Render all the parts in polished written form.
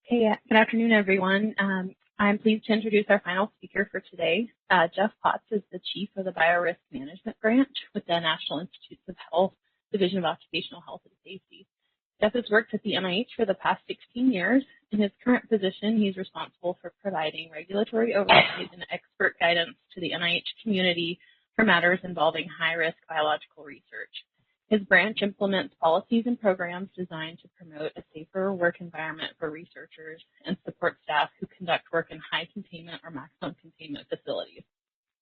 Hey, good afternoon, everyone. I'm pleased to introduce our final speaker for today. Jeff Potts is the Chief of the Biorisk Management Branch with the National Institutes of Health, Division of Occupational Health and Safety. Jeff has worked at the NIH for the past 16 years. In his current position, he's responsible for providing regulatory oversight and expert guidance to the NIH community for matters involving high-risk biological research. His branch implements policies and programs designed to promote a safer work environment for researchers and support staff who conduct work in high containment or maximum containment facilities.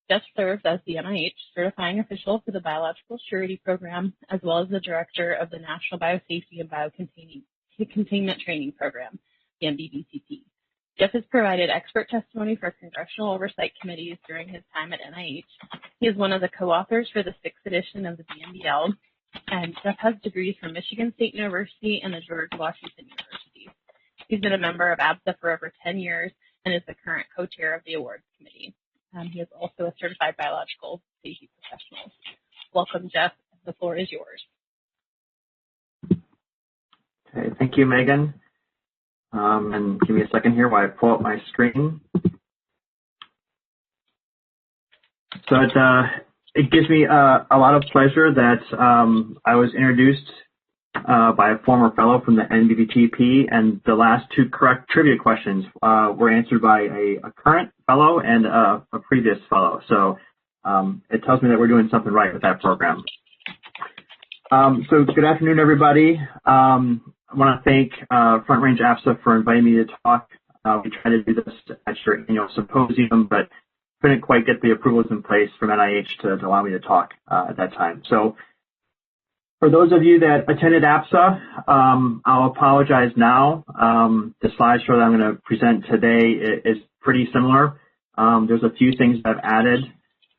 Jeff serves as the NIH certifying official for the Biological Surety Program, as well as the director of the National Biosafety and Biocontainment Training Program, the BMBL. Jeff has provided expert testimony for congressional oversight committees during his time at NIH. He is one of the co-authors for the 6th edition of the BMBL, and Jeff has degrees from Michigan State University and the George Washington University. He's been a member of ABSA for over 10 years and is the current co-chair of the awards committee. He is also a certified biological safety professional. Welcome, Jeff. The floor is yours. Okay, thank you, Megan. And give me a second here while I pull up my screen. So it gives me a lot of pleasure that I was introduced by a former fellow from the NBBTP, and the last two correct trivia questions were answered by a current fellow and a previous fellow. So it tells me that we're doing something right with that program. So good afternoon, everybody. I want to thank Front Range ABSA for inviting me to talk. We tried to do this at your annual symposium, but couldn't quite get the approvals in place from NIH to allow me to talk at that time. So for those of you that attended ABSA, I'll apologize now. The slideshow that I'm going to present today is pretty similar. There's a few things that I've added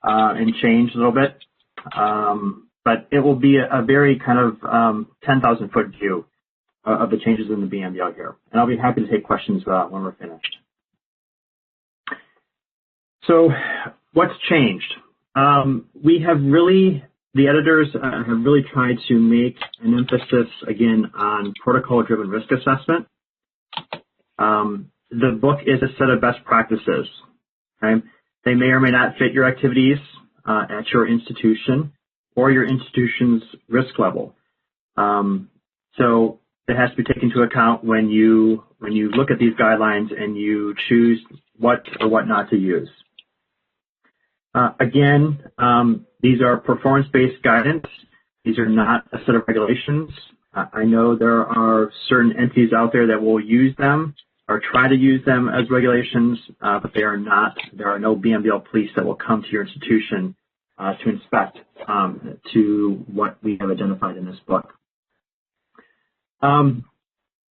and changed a little bit, but it will be a very kind of 10,000-foot view of the changes in the BMBL here. And I'll be happy to take questions when we're finished. So what's changed? We have really, the editors have really tried to make an emphasis, again, on protocol-driven risk assessment. The book is a set of best practices. Okay? They may or may not fit your activities at your institution or your institution's risk level. So it has to be taken into account when you look at these guidelines and you choose what or what not to use. Again, these are performance-based guidance. These are not a set of regulations. I know there are certain entities out there that will use them or try to use them as regulations, but they are not. There are no BMBL police that will come to your institution to inspect to what we have identified in this book.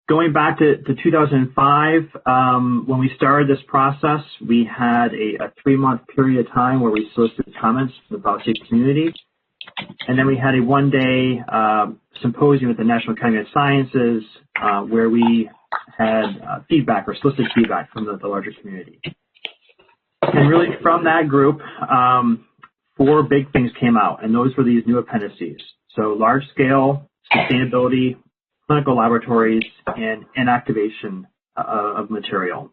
Going back to 2005, when we started this process, we had a 3-month period of time where we solicited comments from the biosafety community. And then we had a 1-day symposium at the National Academy of Sciences where we had feedback or solicited feedback from the larger community. And really from that group, 4 big things came out, and those were these new appendices. So large-scale sustainability, clinical laboratories, and inactivation of material.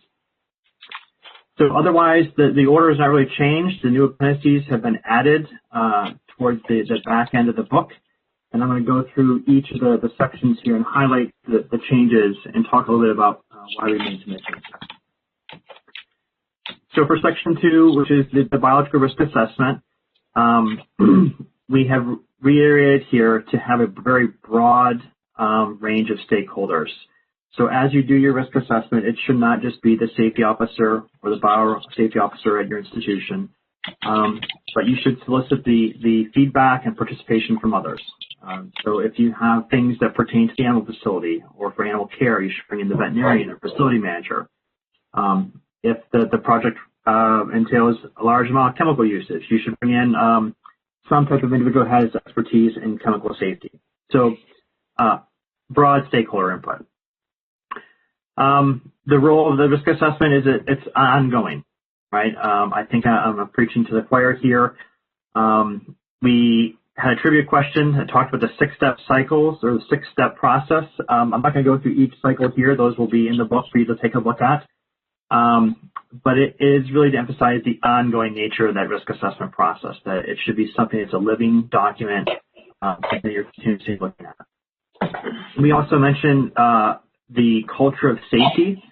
So otherwise, the order has not really changed. The new appendices have been added towards the back end of the book. And I'm going to go through each of the sections here and highlight the changes and talk a little bit about why we made some changes. So for section 2, which is the biological risk assessment, we have reiterated here to have a very broad range of stakeholders. So as you do your risk assessment, it should not just be the safety officer or the biosafety officer at your institution, but you should solicit the feedback and participation from others. So if you have things that pertain to the animal facility or for animal care, you should bring in the veterinarian or facility manager. If the project entails a large amount of chemical usage, you should bring in some type of individual who has expertise in chemical safety. So broad stakeholder input. The role of the risk assessment is it's ongoing, right? I think I'm preaching to the choir here. We had a trivia question that talked about the 6-step cycles or the 6-step process. I'm not going to go through each cycle here. Those will be in the book for you to take a look at. But it is really to emphasize the ongoing nature of that risk assessment process, that it should be something that's a living document that you're continuously looking at. We also mentioned the culture of safety.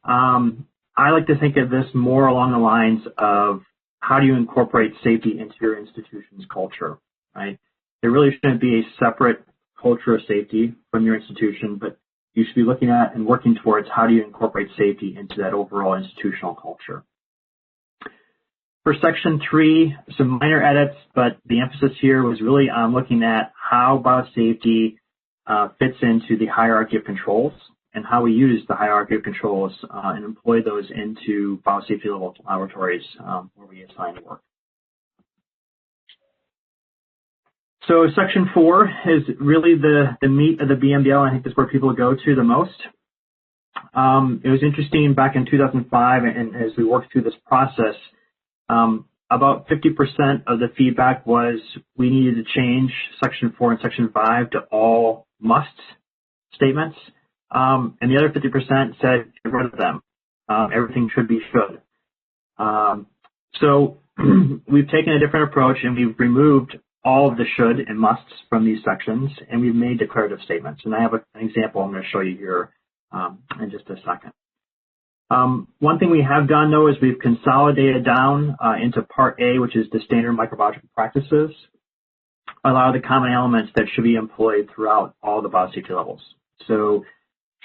I like to think of this more along the lines of how do you incorporate safety into your institution's culture, right? There really shouldn't be a separate culture of safety from your institution, but you should be looking at and working towards how do you incorporate safety into that overall institutional culture. For Section 3, some minor edits, but the emphasis here was really on looking at how biosafety fits into the hierarchy of controls and how we use the hierarchy of controls and employ those into biosafety level laboratories where we assign to work. So Section 4 is really the meat of the BMBL. I think that's where people go to the most. It was interesting back in 2005, and as we worked through this process, about 50% of the feedback was we needed to change Section 4 and Section 5 to all must statements. And the other 50% said get rid of them. Everything should be should. So we've taken a different approach and we've removed all of the should and musts from these sections, and we've made declarative statements. And I have an example I'm going to show you here in just a second. One thing we have done, though, is we've consolidated down into Part A, which is the standard microbiological practices, a lot of the common elements that should be employed throughout all the biosafety levels. So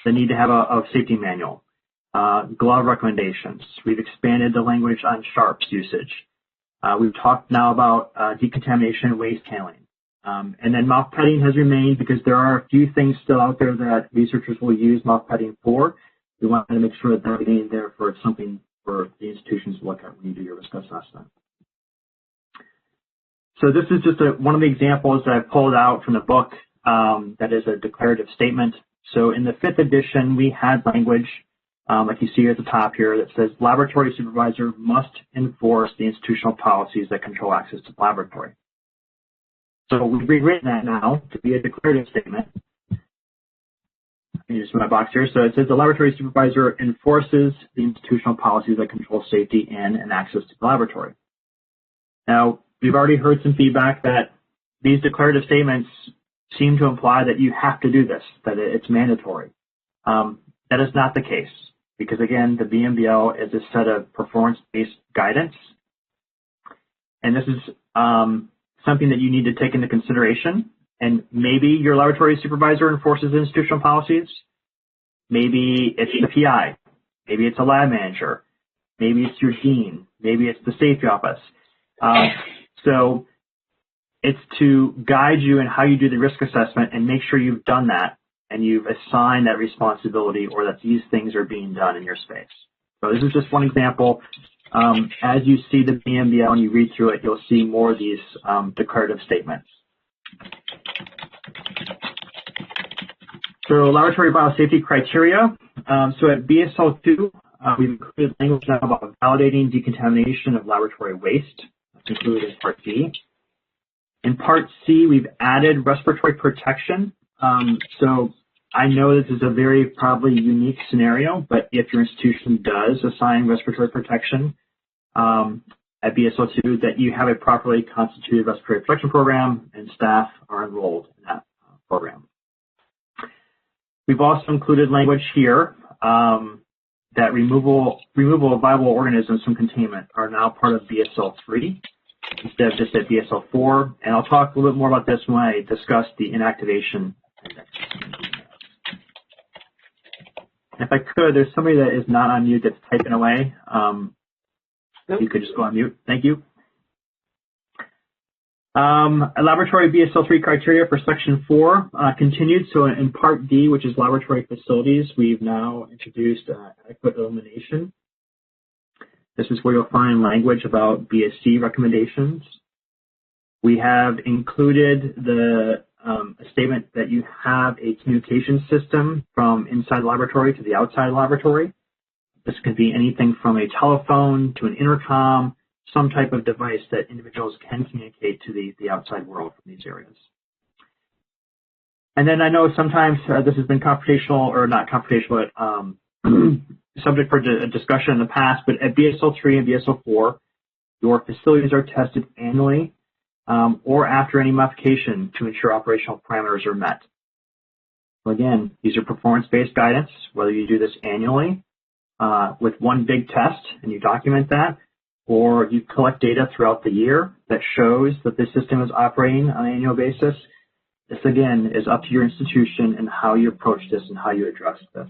the need to have a safety manual, glove recommendations. We've expanded the language on sharps usage. We've talked now about decontamination and waste handling. And then mouth petting has remained because there are a few things still out there that researchers will use mouth petting for. We want to make sure that they're getting there for something for the institutions to look at when you do your risk assessment. So this is just one of the examples that I pulled out from the book that is a declarative statement. So in the 5th edition, we had language, like you see at the top here, that says laboratory supervisor must enforce the institutional policies that control access to the laboratory. So we've rewritten that now to be a declarative statement. Let me just put my box here. So it says the laboratory supervisor enforces the institutional policies that control safety in and access to the laboratory. Now, we've already heard some feedback that these declarative statements seem to imply that you have to do this, that it's mandatory. That is not the case because, again, the BMBL is a set of performance-based guidance. And this is something that you need to take into consideration. And maybe your laboratory supervisor enforces institutional policies. Maybe it's the PI. Maybe it's a lab manager. Maybe it's your dean. Maybe it's the safety office. So it's to guide you in how you do the risk assessment and make sure you've done that and you've assigned that responsibility or that these things are being done in your space. So this is just one example. As you see the BMBL and you read through it, you'll see more of these declarative statements. So laboratory biosafety criteria. So at BSL2, we've included language now about validating decontamination of laboratory waste. That's included in Part B. In Part C, we've added respiratory protection. So I know this is a very probably unique scenario, but if your institution does assign respiratory protection at BSL2, that you have a properly constituted respiratory protection program and staff are enrolled in that program. We've also included language here that removal of viable organisms from containment are now part of BSL3 instead of just at BSL4. And I'll talk a little bit more about this when I discuss the inactivation index. If I could, there's somebody that is not on mute that's typing away. If you could just go on mute. Thank you. A laboratory BSL3 criteria for Section 4 continued. So in Part D, which is laboratory facilities, we've now introduced adequate illumination. This is where you'll find language about BSC recommendations. We have included a statement that you have a communication system from inside the laboratory to the outside laboratory. This could be anything from a telephone to an intercom some type of device that individuals can communicate to the outside world from these areas. And then I know sometimes this has been confrontational, or not confrontational, but subject for discussion in the past, but at BSL 3 and BSL 4, your facilities are tested annually or after any modification to ensure operational parameters are met. So again, these are performance-based guidance, whether you do this annually with one big test and you document that, or you collect data throughout the year that shows that the system is operating on an annual basis. This, again, is up to your institution and how you approach this and how you address this.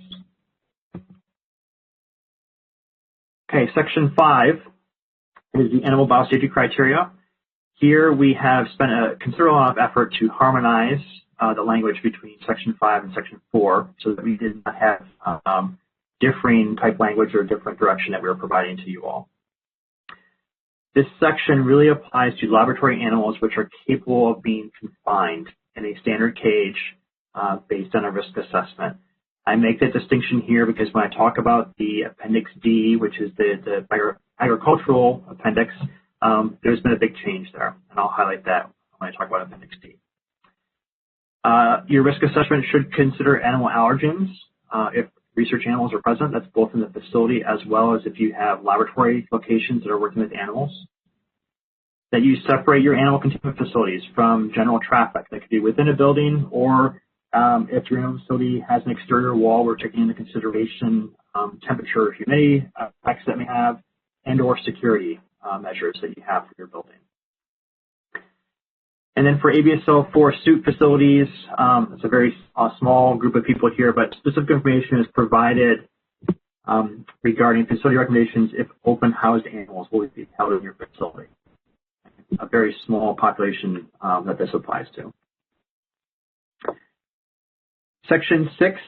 Okay, Section 5 is the animal biosafety criteria. Here we have spent a considerable amount of effort to harmonize the language between Section 5 and Section 4 so that we did not have differing type language or different direction that we were providing to you all. This section really applies to laboratory animals which are capable of being confined in a standard cage based on a risk assessment. I make that distinction here because when I talk about the Appendix D, which is the agricultural appendix, there's been a big change there, and I'll highlight that when I talk about Appendix D. Your risk assessment should consider animal allergens if research animals are present. That's both in the facility as well as if you have laboratory locations that are working with animals. That you separate your animal containment facilities from general traffic. That could be within a building, or if your animal facility has an exterior wall, we're taking into consideration temperature, humidity effects that may have, and or security measures that you have for your building. And then for ABSL 4 suit facilities, it's a very small group of people here, but specific information is provided regarding facility recommendations if open housed animals will be held in your facility. A very small population that this applies to. Section 6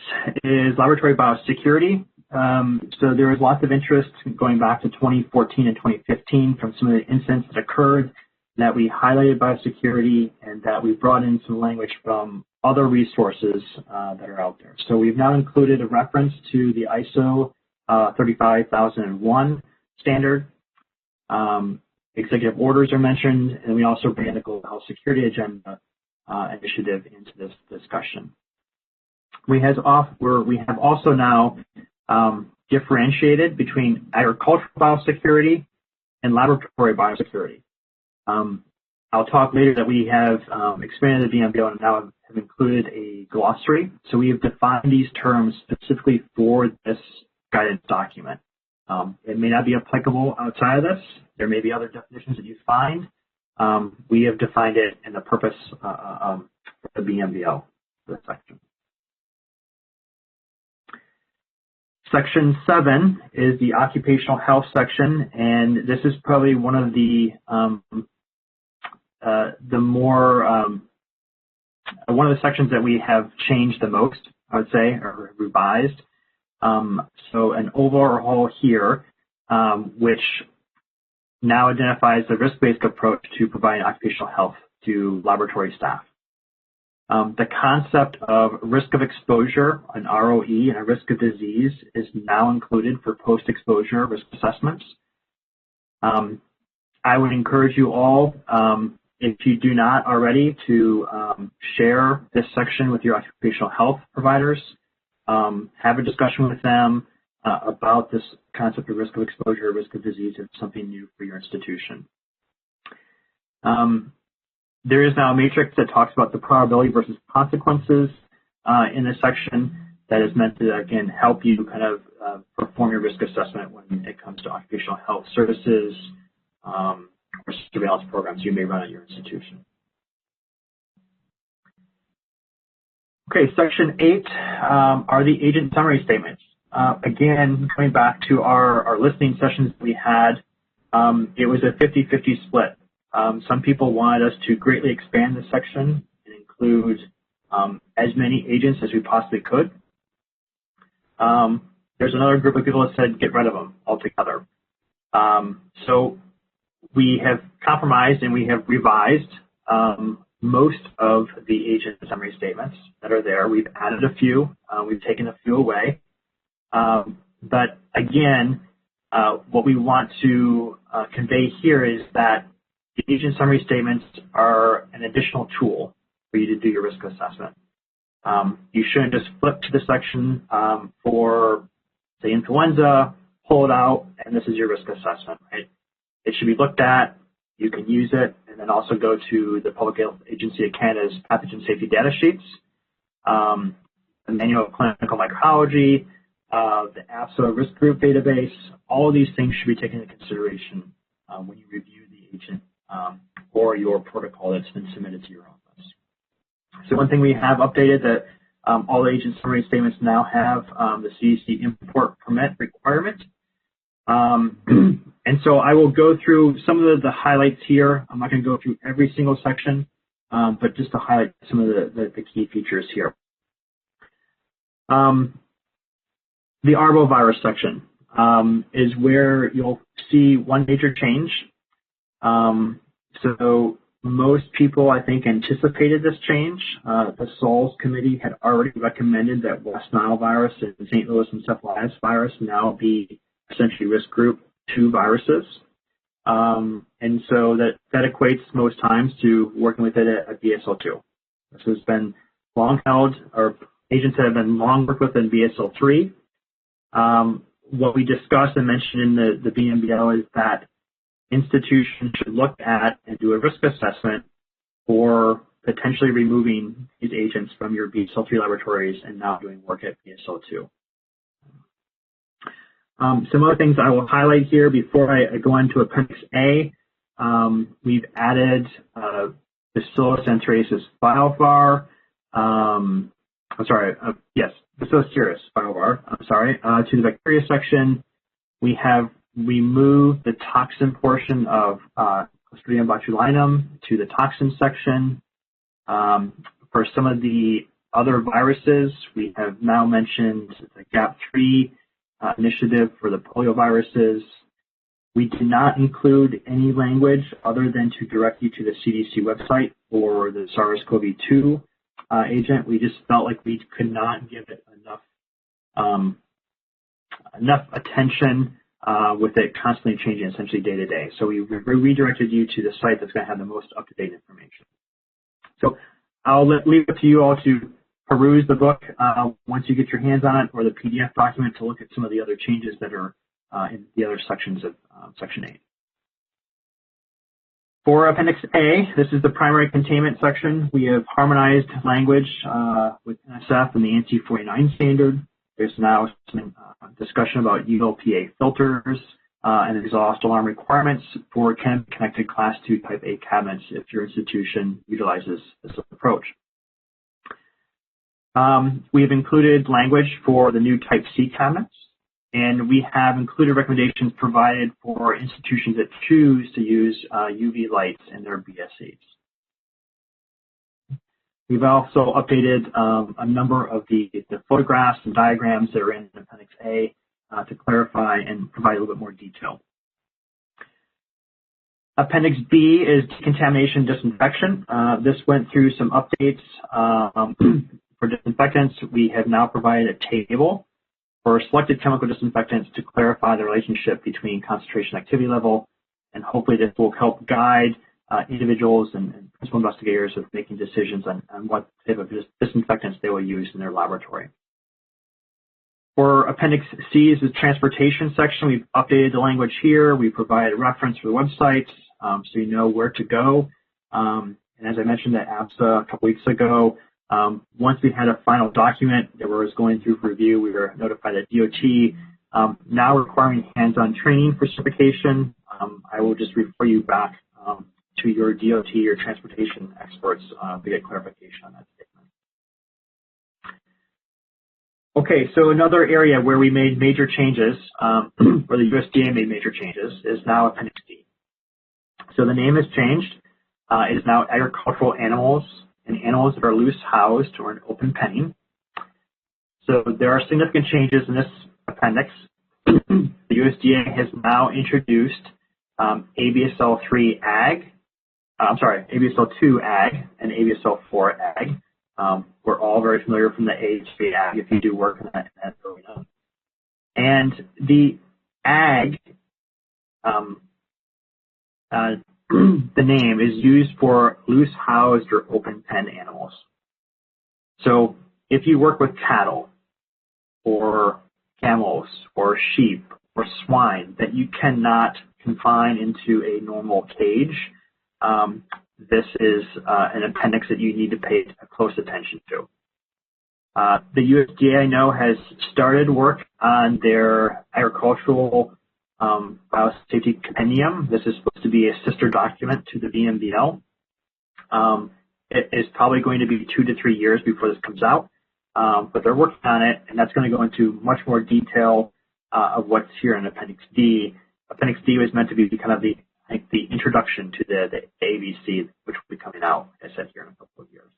is laboratory biosecurity. So there was lots of interest going back to 2014 and 2015 from some of the incidents that occurred that we highlighted biosecurity and that we brought in some language from other resources that are out there. So we've now included a reference to the ISO 35001 standard. Executive orders are mentioned, and we also bring in the Global Health Security Agenda initiative into this discussion. We have also now differentiated between agricultural biosecurity and laboratory biosecurity. I'll talk later that we have expanded the BMBL and now have included a glossary. So we have defined these terms specifically for this guidance document. It may not be applicable outside of this. There may be other definitions that you find. We have defined it in the purpose of the BMBL for this section. Section 7 is the occupational health section, and this is probably one of the one of the sections that we have changed the most, I would say, or revised. So an overhaul here, which now identifies the risk-based approach to providing occupational health to laboratory staff. The concept of risk of exposure, an ROE, and a risk of disease is now included for post-exposure risk assessments. I would encourage you all, if you do not already, to share this section with your occupational health providers. Have a discussion with them about this concept of risk of exposure, risk of disease, if it's something new for your institution. There is now a matrix that talks about the probability versus consequences in this section that is meant to, again, help you kind of perform your risk assessment when it comes to occupational health services or surveillance programs you may run at your institution. Okay, Section 8 are the agent summary statements. Again, going back to our listening sessions we had, it was a 50-50 split. Some people wanted us to greatly expand this section and include as many agents as we possibly could. There's another group of people that said get rid of them altogether. So we have compromised and we have revised most of the agent summary statements that are there. We've added a few. We've taken a few away. But again, what we want to convey here is that the agent summary statements are an additional tool for you to do your risk assessment. You shouldn't just flip to the section for, say, influenza, pull it out, and this is your risk assessment, right? It should be looked at, you can use it, and then also go to the Public Health Agency of Canada's pathogen safety data sheets, the Manual of Clinical Microbiology, the APSA risk group database. All of these things should be taken into consideration when you review the agent or your protocol that's been submitted to your office. So one thing we have updated that all agent summary statements now have the CDC import permit requirement. And so I will go through some of the highlights here. I'm not going to go through every single section, but just to highlight some of the key features here. The arbovirus section is where you'll see one major change. So most people, I think, anticipated this change. The SOLS committee had already recommended that West Nile virus and St. Louis encephalitis virus now be essentially risk group 2 viruses. And so that equates most times to working with it at BSL-2. This has been long held, or agents that have been long worked with in BSL-3. What we discussed and mentioned in the BMBL is that institutions should look at and do a risk assessment for potentially removing these agents from your BSL-3 laboratories and now doing work at BSL-2. Some other things I will highlight here before I go on to Appendix A. We've added Bacillus anthracis biovar. Bacillus cereus biovar. To the bacteria section, we have removed the toxin portion of Clostridium botulinum to the toxin section. For some of the other viruses, we have now mentioned the GAP3 initiative for the polioviruses. We did not include any language other than to direct you to the CDC website for the SARS-CoV-2 agent. We just felt like we could not give it enough attention with it constantly changing essentially day to day. So we redirected you to the site that's going to have the most up-to-date information. So I'll leave it to you all to peruse the book once you get your hands on it, or the PDF document to look at some of the other changes that are in the other sections of Section 8. For Appendix A, this is the primary containment section. We have harmonized language with NSF and the ANSI 49 standard. There's now some discussion about ULPA filters and exhaust alarm requirements for connected Class 2 Type A cabinets if your institution utilizes this approach. We have included language for the new Type C cabinets, and we have included recommendations provided for institutions that choose to use UV lights in their BSAs. We've also updated a number of the photographs and diagrams that are in Appendix A to clarify and provide a little bit more detail. Appendix B is decontamination disinfection. This went through some updates. For disinfectants, we have now provided a table for selected chemical disinfectants to clarify the relationship between concentration activity level, and hopefully this will help guide individuals and principal investigators with making decisions on what type of disinfectants they will use in their laboratory. For Appendix C is the transportation section. We've updated the language here. We provide a reference for the websites so you know where to go. And as I mentioned at APSA a couple weeks ago, once we had a final document that was going through for review, we were notified that DOT now requiring hands-on training for certification. I will just refer you back to your DOT or transportation experts to get clarification on that statement. Okay, so another area where we made major changes, where the USDA made major changes, is now Appendix D. So the name has changed. It is now agricultural animals and animals that are loose housed or in open penning. So there are significant changes in this appendix. The USDA has now introduced ABSL2 ag and ABSL4 ag. We're all very familiar from the AHP ag if you do work in that arena. And the ag the name is used for loose housed or open pen animals. So if you work with cattle or camels or sheep or swine that you cannot confine into a normal cage, this is an appendix that you need to pay close attention to. The USDA, I know, has started work on their agricultural biosafety compendium. This is supposed to be a sister document to the BMBL. It is probably going to be 2 to 3 years before this comes out, but they're working on it, and that's going to go into much more detail of what's here in Appendix D. Appendix D was meant to be kind of the introduction to the ABC, which will be coming out, as I said, here in a couple of years.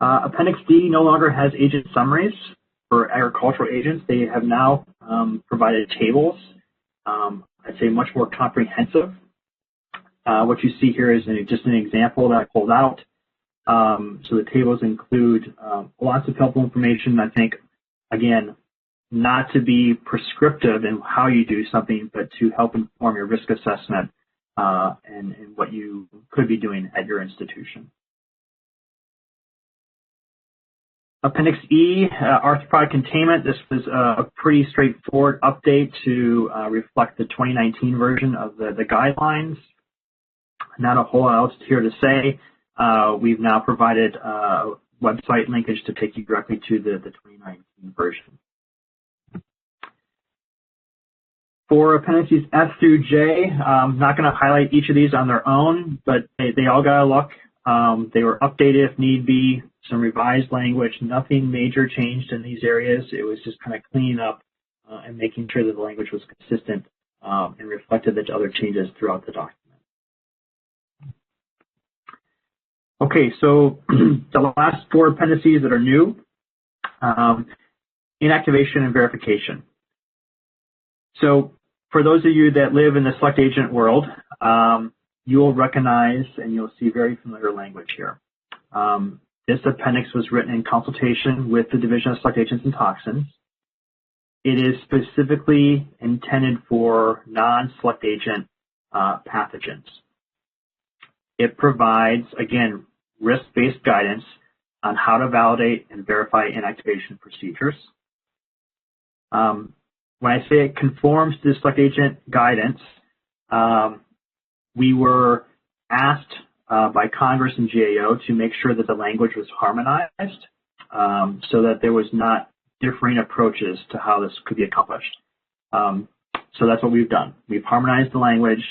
Appendix D no longer has agent summaries for agricultural agents. They have now provided tables, I'd say much more comprehensive. What you see here is just an example that I pulled out. So the tables include lots of helpful information. I think, again, not to be prescriptive in how you do something, but to help inform your risk assessment and what you could be doing at your institution. Appendix E, arthropod containment. This was a pretty straightforward update to reflect the 2019 version of the guidelines. Not a whole lot else here to say. We've now provided website linkage to take you directly to the 2019 version. For appendices F through J, I'm not going to highlight each of these on their own, but they all got a look. They were updated if need be, some revised language, nothing major changed in these areas. It was just kind of cleaning up and making sure that the language was consistent and reflected the other changes throughout the document. Okay, so the last 4 appendices that are new, inactivation and verification. So for those of you that live in the select agent world, you will recognize and you'll see very familiar language here. This appendix was written in consultation with the Division of Select Agents and Toxins. It is specifically intended for non-select agent pathogens. It provides, again, risk-based guidance on how to validate and verify inactivation procedures. When I say it conforms to the select agent guidance, we were asked by Congress and GAO to make sure that the language was harmonized so that there was not differing approaches to how this could be accomplished. So that's what we've done. We've harmonized the language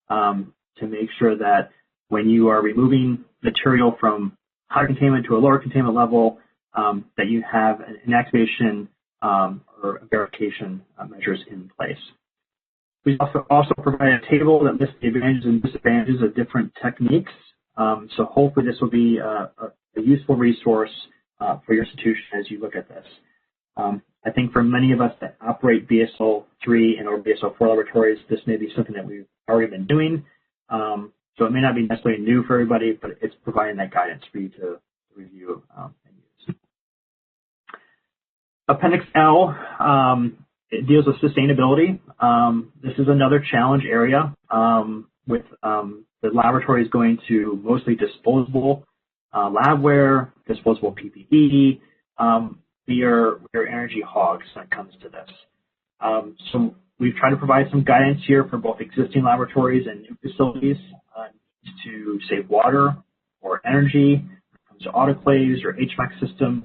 to make sure that when you are removing material from higher containment to a lower containment level, that you have an inactivation or verification measures in place. We also provide a table that lists the advantages and disadvantages of different techniques. So hopefully this will be a useful resource for your institution as you look at this. I think for many of us that operate BSL 3 and or BSL 4 laboratories, this may be something that we've already been doing. So it may not be necessarily new for everybody, but it's providing that guidance for you to review and use. Appendix L, it deals with sustainability. This is another challenge area with the laboratories going to mostly disposable labware, disposable PPE. We are energy hogs when it comes to this. So we've tried to provide some guidance here for both existing laboratories and new facilities to save water or energy when it comes to autoclaves or HVAC systems.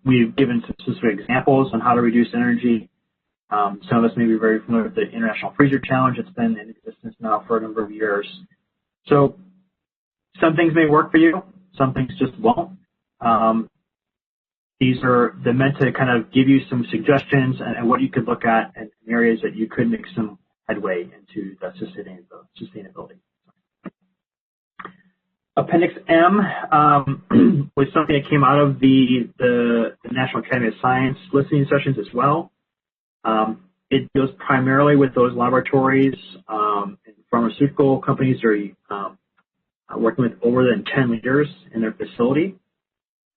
We've given some specific examples on how to reduce energy. Some of us may be very familiar with the International Freezer Challenge. It's been in existence now for a number of years. So some things may work for you, some things just won't. They're meant to kind of give you some suggestions and what you could look at in areas that you could make some headway into the sustainability. Appendix M was something that came out of the National Academy of Science listening sessions as well. It deals primarily with those laboratories and pharmaceutical companies that are working with over than 10 liters in their facility.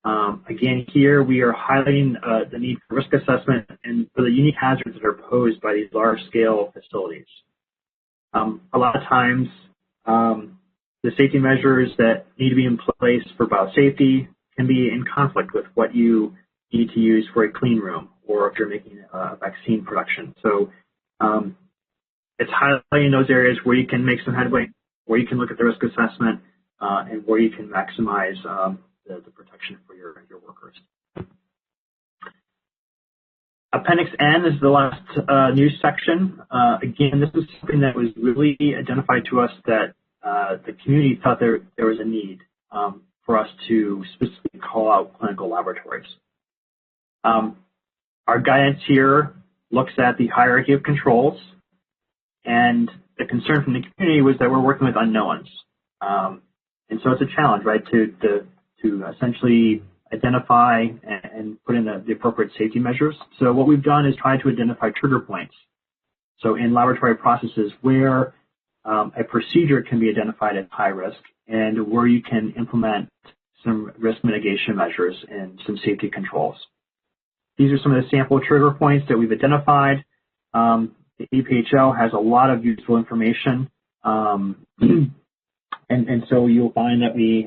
Again, here we are highlighting the need for risk assessment and for the unique hazards that are posed by these large-scale facilities. A lot of times, the safety measures that need to be in place for biosafety can be in conflict with what you need to use for a clean room or if you're making a vaccine production. So it's highlighting those areas where you can make some headway, where you can look at the risk assessment, and where you can maximize the protection for your workers. Appendix N is the last news section. Again, this is something that was really identified to us that the community thought there was a need for us to specifically call out clinical laboratories. Our guidance here looks at the hierarchy of controls, and the concern from the community was that we're working with unknowns. And so it's a challenge, right, to essentially identify and put in the appropriate safety measures. So what we've done is try to identify trigger points. So in laboratory processes where a procedure can be identified as high risk and where you can implement some risk mitigation measures and some safety controls. These are some of the sample trigger points that we've identified. The APHL has a lot of useful information, and so you'll find that we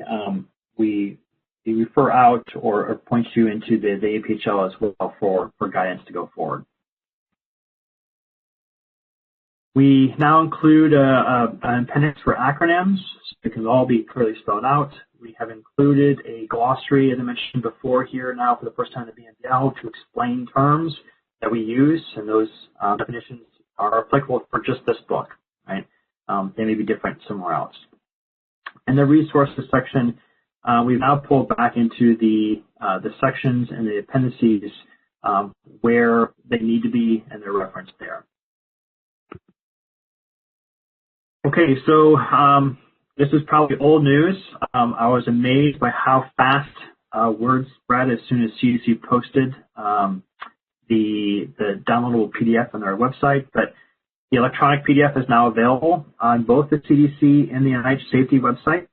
refer out or point you into the APHL as well for guidance to go forward. We now include an appendix for acronyms, so it can all be clearly spelled out. We have included a glossary, as I mentioned before, here now for the first time in the BMBL to explain terms that we use, and those definitions are applicable for just this book, right? They may be different somewhere else. And the resources section, we've now pulled back into the sections and the appendices where they need to be, and they're referenced there. Okay, so this is probably old news. I was amazed by how fast word spread as soon as CDC posted the downloadable PDF on their website, but the electronic PDF is now available on both the CDC and the NIH safety website.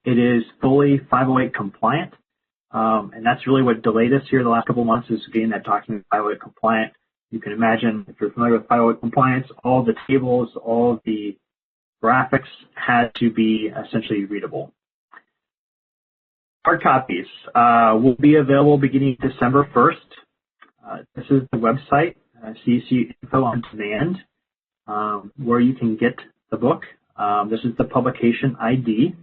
It is fully 508 compliant, and that's really what delayed us here the last couple of months is getting that document 508 compliant. You can imagine, if you're familiar with 508 compliance, all the tables, all the graphics had to be essentially readable. Hard copies will be available beginning December 1st. This is the website, CDC Info on Demand, where you can get the book. This is the publication ID.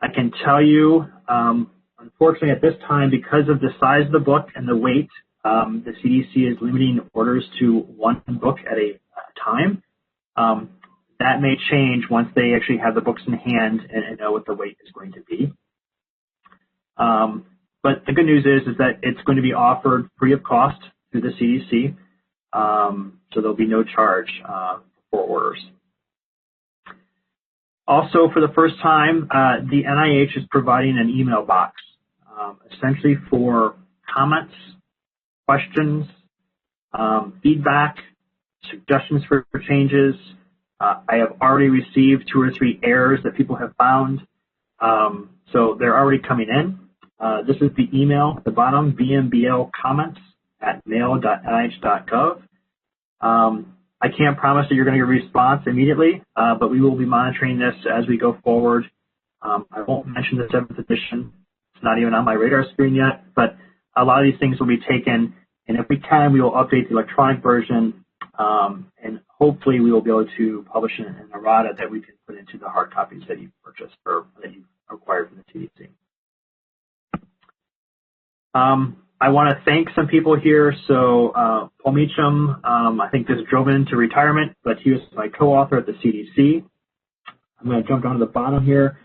I can tell you, unfortunately at this time, because of the size of the book and the weight, the CDC is limiting orders to one book at a time. That may change once they actually have the books in hand and know what the weight is going to be. But the good news is that it's going to be offered free of cost through the CDC, so there'll be no charge for orders. Also, for the first time, the NIH is providing an email box, essentially for comments, questions, feedback, suggestions for changes. I have already received 2 or 3 errors that people have found, so they're already coming in. This is the email at the bottom, bmblcomments@mail.nih.gov. I can't promise that you're going to get a response immediately, but we will be monitoring this as we go forward. I won't mention the 7th edition. It's not even on my radar screen yet, but a lot of these things will be taken, and if we can, we will update the electronic version, and hopefully we will be able to publish an errata that we can put into the hard copies that you've purchased or that you've acquired from the CDC. I want to thank some people here. So Paul Meacham, I think this drove into retirement, but he was my co-author at the CDC. I'm going to jump down to the bottom here.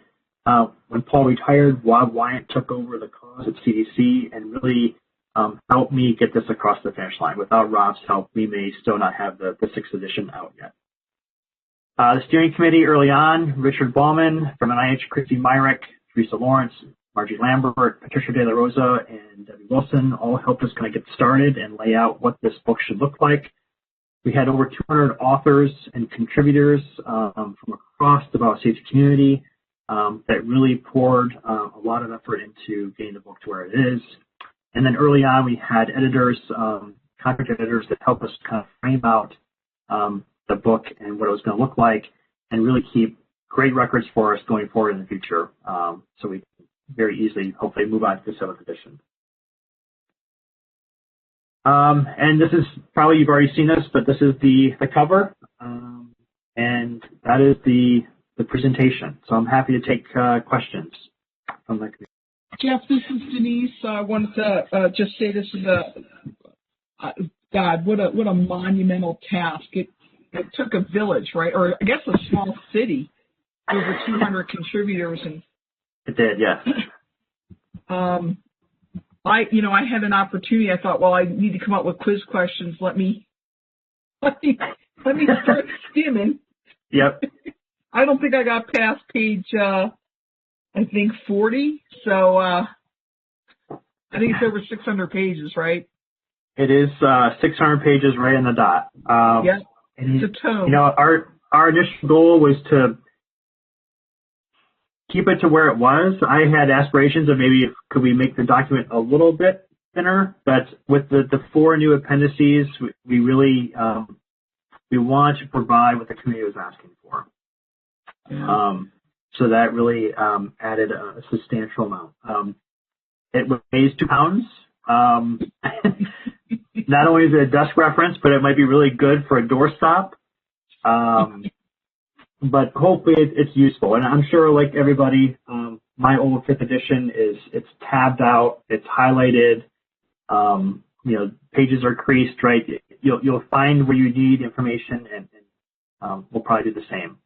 When Paul retired, Rob Wyant took over the cause at CDC and really helped me get this across the finish line. Without Rob's help, we may still not have the 6th edition out yet. The steering committee early on, Richard Ballman from NIH, Christy Myrick, Teresa Lawrence, Margie Lambert, Patricia De La Rosa, and Debbie Wilson all helped us kind of get started and lay out what this book should look like. We had over 200 authors and contributors from across the biosafety community. that really poured a lot of effort into getting the book to where it is. And then early on, we had editors, contract editors that helped us kind of frame out the book and what it was going to look like and really keep great records for us going forward in the future. So we can very easily, hopefully, move on to the 7th edition. And this is probably, you've already seen this, but this is the cover. And that is the presentation. So I'm happy to take questions from the community. Jeff, this is Denise. I wanted to just say this is God, what a monumental task. It took a village, right? Or I guess a small city, over 200 contributors. And it did, yes. I had an opportunity. I thought, well, I need to come up with quiz questions. Let me start skimming. Yep. I don't think I got past page, I think 40. So I think it's over 600 pages, right? It is 600 pages right in the dot. Yeah, it's a tome. You know, our initial goal was to keep it to where it was. I had aspirations of maybe could we make the document a little bit thinner, but with the 4 new appendices, we really we wanted to provide what the community was asking for. Yeah. So that really added a substantial amount. It weighs 2 pounds. Not only is it a desk reference, but it might be really good for a doorstop. But hopefully it's useful. And I'm sure, like everybody, my old 5th edition it's tabbed out, it's highlighted. Pages are creased, right? You'll find where you need information, and we'll probably do the same.